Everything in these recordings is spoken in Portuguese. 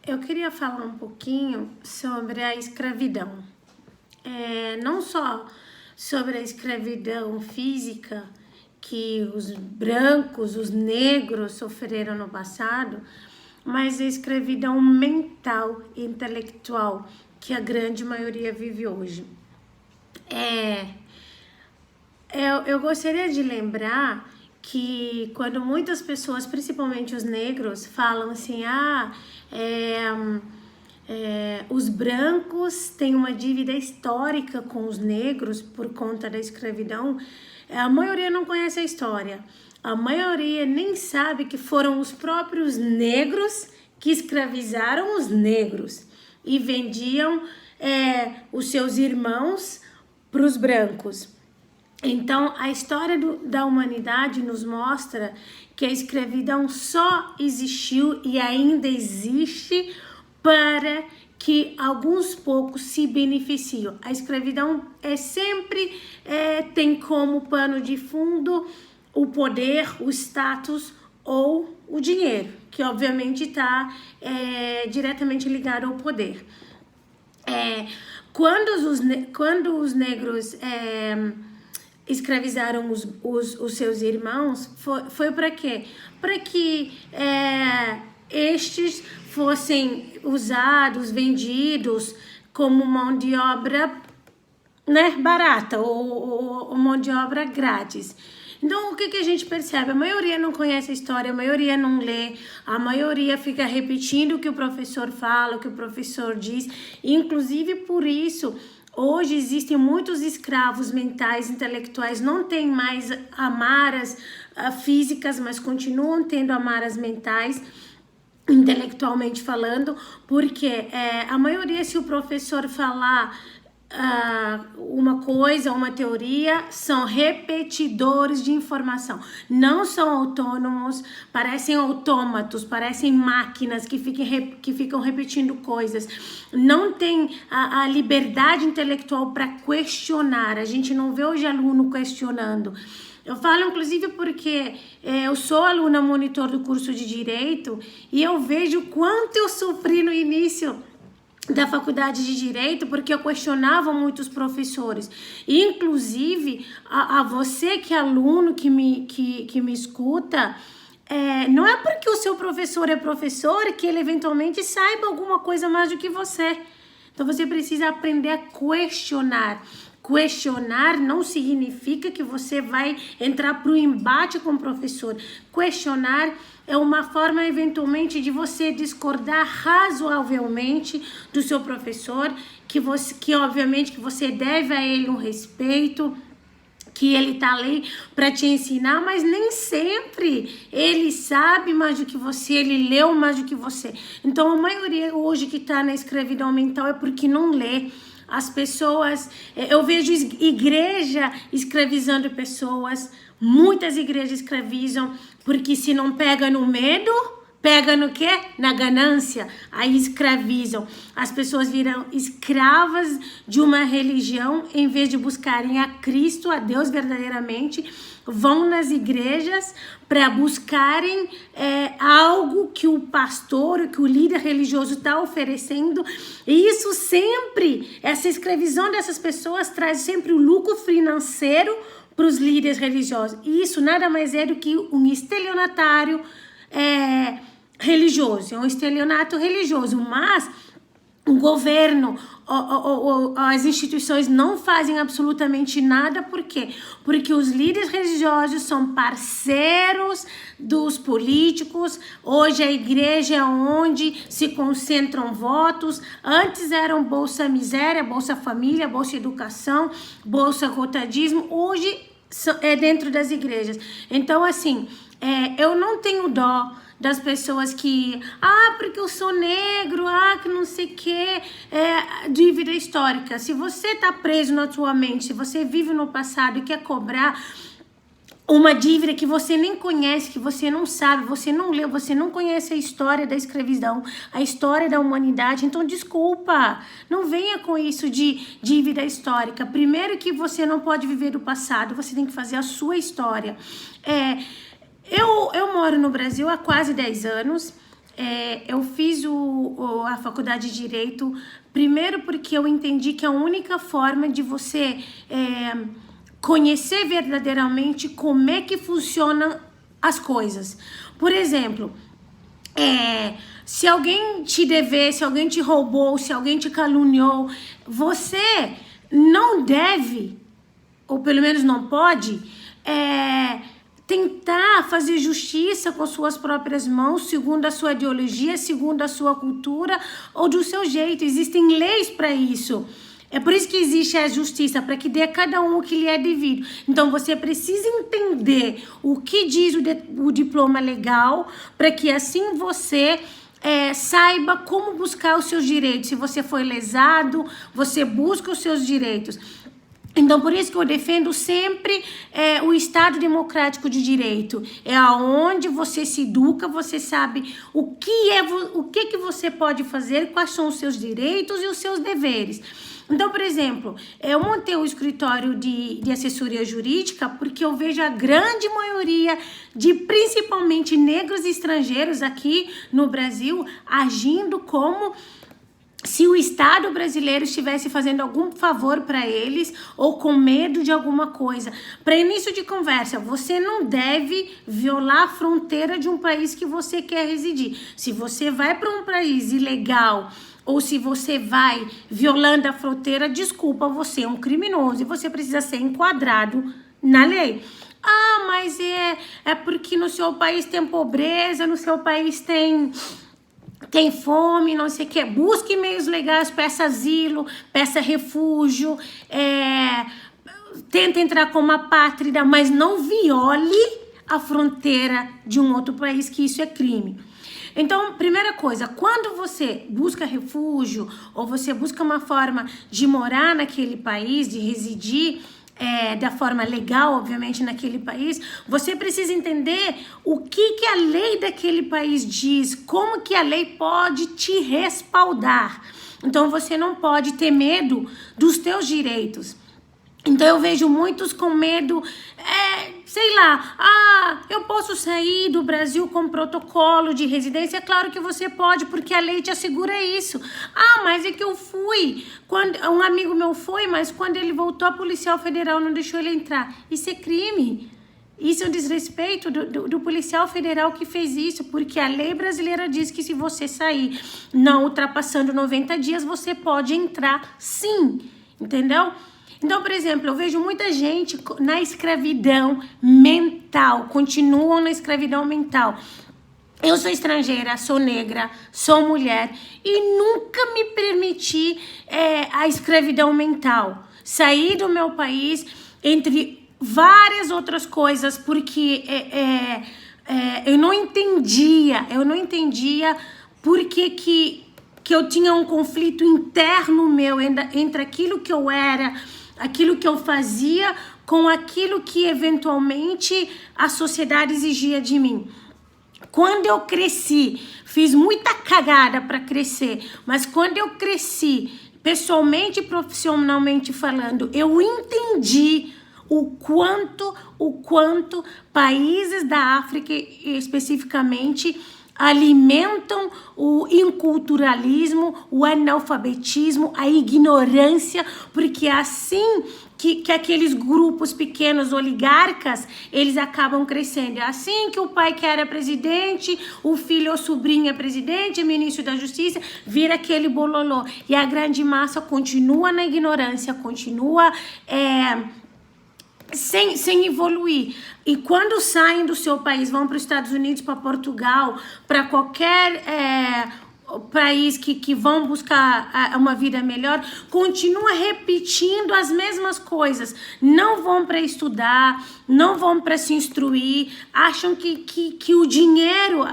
Eu queria falar um pouquinho sobre a escravidão. Não só sobre a escravidão física que os brancos, os negros sofreram no passado, mas a escravidão mental e intelectual que a grande maioria vive hoje. Eu gostaria de lembrar que quando muitas pessoas, principalmente os negros, falam assim, os brancos têm uma dívida histórica com os negros por conta da escravidão, a maioria não conhece a história. A maioria nem sabe que foram os próprios negros que escravizaram os negros e vendiam os seus irmãos para os brancos. Então, a história da humanidade nos mostra que a escravidão só existiu e ainda existe para que alguns poucos se beneficiam. A escravidão sempre tem como pano de fundo o poder, o status ou o dinheiro, que obviamente está diretamente ligado ao poder. Quando os negros escravizaram os seus irmãos, foi para quê? Para que estes fossem usados, vendidos como mão de obra, barata ou mão de obra grátis. Então, o que a gente percebe? A maioria não conhece a história, a maioria não lê, a maioria fica repetindo o que o professor fala, o que o professor diz. Inclusive, por isso, hoje existem muitos escravos mentais, intelectuais, não tem mais amaras físicas, mas continuam tendo amaras mentais, intelectualmente falando, porque a maioria, se o professor falar uma coisa, uma teoria, são repetidores de informação, não são autônomos, parecem autômatos, parecem máquinas que ficam repetindo coisas, não tem a liberdade intelectual para questionar. A gente não vê hoje aluno questionando. Eu falo, inclusive, porque eu sou aluna monitor do curso de Direito e eu vejo o quanto eu sofri no início da faculdade de Direito, porque eu questionava muitos professores. E, inclusive, a você que é aluno, que me escuta, não é porque o seu professor é professor que ele eventualmente saiba alguma coisa mais do que você. Então, você precisa aprender a questionar. Questionar não significa que você vai entrar para o embate com o professor. Questionar é uma forma, eventualmente, de você discordar razoavelmente do seu professor, que obviamente que você deve a ele um respeito, que ele tá ali para te ensinar, mas nem sempre ele sabe mais do que você, ele leu mais do que você. Então, a maioria hoje que tá na escravidão mental é porque não lê. As pessoas, eu vejo igreja escravizando pessoas, muitas igrejas escravizam, porque se não pega no medo, pega no quê? Na ganância, aí escravizam. As pessoas viram escravas de uma religião, em vez de buscarem a Cristo, a Deus verdadeiramente, vão nas igrejas para buscarem algo que o pastor, que o líder religioso está oferecendo. E isso sempre, essa escravidão dessas pessoas traz sempre o lucro financeiro para os líderes religiosos. E isso nada mais é do que um estelionatário religioso, é um estelionato religioso, mas o governo, as instituições não fazem absolutamente nada. Por quê? Porque os líderes religiosos são parceiros dos políticos. Hoje a igreja é onde se concentram votos. Antes eram Bolsa Miséria, Bolsa Família, Bolsa Educação, Bolsa Cotadismo. Hoje é dentro das igrejas. Então, assim, eu não tenho dó das pessoas que, porque eu sou negro, que não sei o que, dívida histórica. Se você tá preso na sua mente, se você vive no passado e quer cobrar uma dívida que você nem conhece, que você não sabe, você não leu, você não conhece a história da escravidão, a história da humanidade, então desculpa, não venha com isso de dívida histórica. Primeiro que você não pode viver do passado, você tem que fazer a sua história. Eu moro no Brasil há quase 10 anos. Eu fiz a faculdade de Direito, primeiro porque eu entendi que a única forma de você conhecer verdadeiramente como é que funcionam as coisas. Por exemplo, se alguém te dever, se alguém te roubou, se alguém te caluniou, você não deve, ou pelo menos não pode, tentar fazer justiça com suas próprias mãos, segundo a sua ideologia, segundo a sua cultura ou do seu jeito. Existem leis para isso. É por isso que existe a justiça, para que dê a cada um o que lhe é devido. Então, você precisa entender o que diz o diploma legal, para que assim você saiba como buscar os seus direitos. Se você foi lesado, você busca os seus direitos. Então, por isso que eu defendo sempre o Estado Democrático de Direito. É aonde você se educa, você sabe o que você pode fazer, quais são os seus direitos e os seus deveres. Então, por exemplo, eu montei um escritório de assessoria jurídica porque eu vejo a grande maioria de principalmente negros e estrangeiros aqui no Brasil agindo como se o Estado brasileiro estivesse fazendo algum favor para eles ou com medo de alguma coisa. Para início de conversa, você não deve violar a fronteira de um país que você quer residir. Se você vai para um país ilegal ou se você vai violando a fronteira, desculpa, você é um criminoso e você precisa ser enquadrado na lei. Ah, mas é porque no seu país tem pobreza, no seu país tem fome, não sei o que. Busque meios legais, peça asilo, peça refúgio, tenta entrar como apátrida, mas não viole a fronteira de um outro país, que isso é crime. Então, primeira coisa, quando você busca refúgio ou você busca uma forma de morar naquele país, de residir da forma legal, obviamente, naquele país, você precisa entender o que a lei daquele país diz, como que a lei pode te respaldar. Então, você não pode ter medo dos teus direitos. Então, eu vejo muitos com medo, eu posso sair do Brasil com protocolo de residência? Claro que você pode, porque a lei te assegura isso. Ah, mas é que eu fui, um amigo meu foi, mas quando ele voltou, a Policial Federal não deixou ele entrar. Isso é crime. Isso é um desrespeito do policial federal que fez isso, porque a lei brasileira diz que se você sair não ultrapassando 90 dias, você pode entrar sim, entendeu? Então, por exemplo, eu vejo muita gente na escravidão mental, continuam na escravidão mental. Eu sou estrangeira, sou negra, sou mulher e nunca me permiti a escravidão mental. Saí do meu país, entre várias outras coisas, porque eu não entendia por que eu tinha um conflito interno meu entre aquilo que eu era, aquilo que eu fazia, com aquilo que eventualmente a sociedade exigia de mim. Quando eu cresci, fiz muita cagada para crescer, mas quando eu cresci, pessoalmente e profissionalmente falando, eu entendi o quanto países da África, especificamente, alimentam o inculturalismo, o analfabetismo, a ignorância, porque é assim que aqueles grupos pequenos oligarcas, eles acabam crescendo. É assim que o pai que era presidente, o filho ou sobrinho é presidente, é ministro da justiça, vira aquele bololô. E a grande massa continua na ignorância, continua sem evoluir. E quando saem do seu país, vão para os Estados Unidos, para Portugal, para qualquer país que vão buscar uma vida melhor, continua repetindo as mesmas coisas. Não vão para estudar, não vão para se instruir, acham que o dinheiro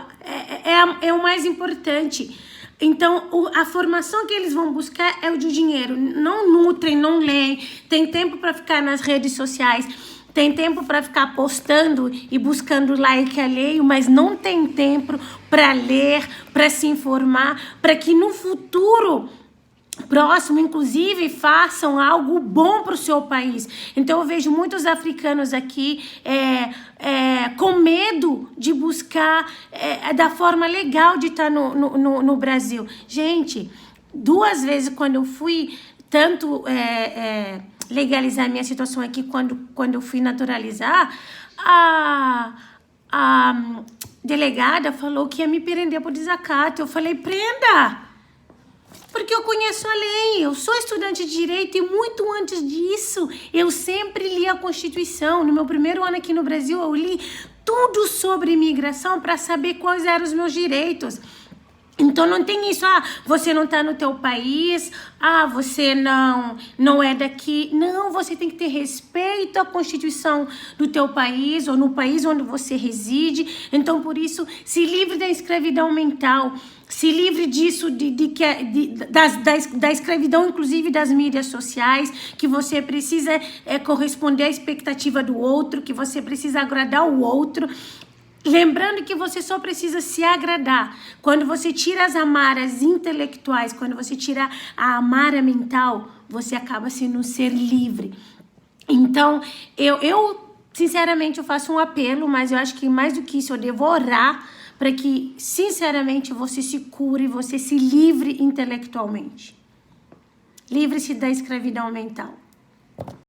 é o mais importante. Então, a formação que eles vão buscar é o de dinheiro. Não nutrem, não leem, tem tempo para ficar nas redes sociais, tem tempo para ficar postando e buscando like alheio, mas não tem tempo para ler, para se informar, para que no futuro próximo, inclusive façam algo bom para o seu país. Então eu vejo muitos africanos aqui com medo de buscar da forma legal de estar no Brasil. Gente, 2 vezes quando eu fui tanto legalizar minha situação aqui, quando eu fui naturalizar, a delegada falou que ia me prender por desacato. Eu falei, prenda! Porque eu conheço a lei, eu sou estudante de direito e muito antes disso eu sempre li a Constituição. No meu primeiro ano aqui no Brasil eu li tudo sobre imigração para saber quais eram os meus direitos. Então não tem isso, você não tá no teu país, você não é daqui. Não, você tem que ter respeito à Constituição do teu país ou no país onde você reside. Então por isso, se livre da escravidão mental, se livre disso, da escravidão, inclusive das mídias sociais, que você precisa corresponder à expectativa do outro, que você precisa agradar o outro. Lembrando que você só precisa se agradar. Quando você tira as amarras intelectuais, quando você tira a amara mental, você acaba sendo um ser livre. Então, eu sinceramente, eu faço um apelo, mas eu acho que mais do que isso, eu devo orar para que, sinceramente, você se cure, você se livre intelectualmente. Livre-se da escravidão mental.